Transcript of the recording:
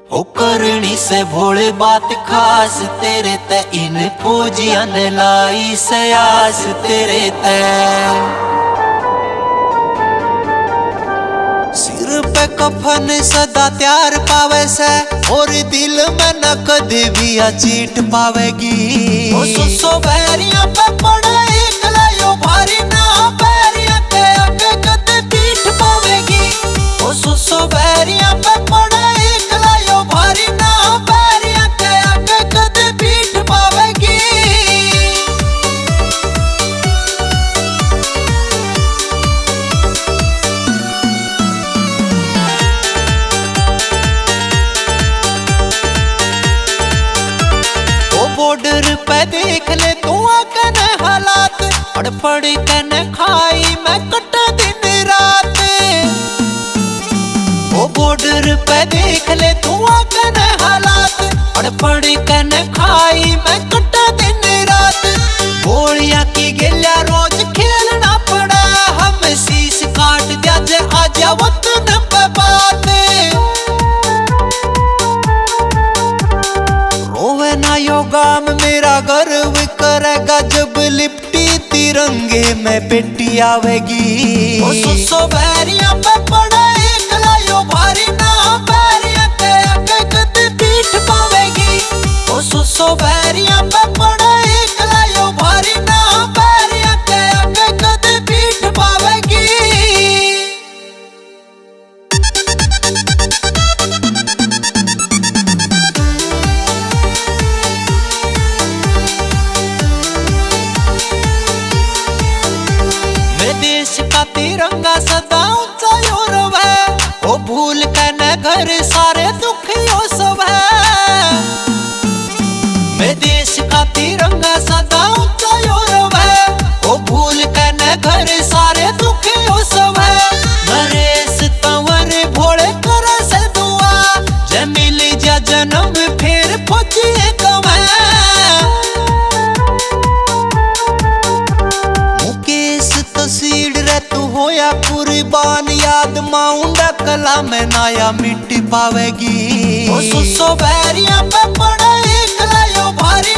ओ करनी से भोले बात खास तेरे ते इन फौजिया ने लाई सयास तेरे ते। सिर पे कफन सदा त्यार पावे से और दिल में न कभी भी चीट पावेगी। ओ सुसो बैरिया पे पड़े एकलायो भारी ना बैरिया के आगे कदे पीठ पावेगी। ओ सुसो बैरिया पे पड़े एकलायो भारी ना बैरिया के आगे कदे पीठ पावेगी। बॉर्डर पे देख ले तू आकन हालात पढ़ पढ़ कन खाई मैं कट दिन रात। ओ बॉर्डर पे देख ले तू आकन हालात पढ़ पढ़ कन खाई मैं कट दिन रात। गोलियां की गिल्या रोज खेलना पड़ा हम शीश काट दिया जे आजा वतन पे बात। रोवे ना यो गाम मेरा गर्व करेगा जब लिपटी तिरंगे में बेटी आवेगी। ओ सुसो बैरिया पे पड़े एकलायो भारी ना बैरिया के आगे कदे पीठ पावेगी। ओ सुसो बैरिया पे पड़े एकलायो भारी ना बैरिया के आगे कदे पीठ पावेगी। देश का तिरंगा सदा ऊंचा और वह ओ भूल के न घर सारे दुखियों सब है। मैं देश का तिरंगा सदा ऊंचा और वह ओ भूल के न घर सारे दुखियों सब है। नरेश तंवर भोले कर से दुआ जे मिल जा जन्म फिर पहुंचिए कम सीड रे तू होया कुर्बान याद माउंडा कला में नाया मिट्टी पावेगी। ओ सुसो बैरिया पे पड़े एकलायो भारी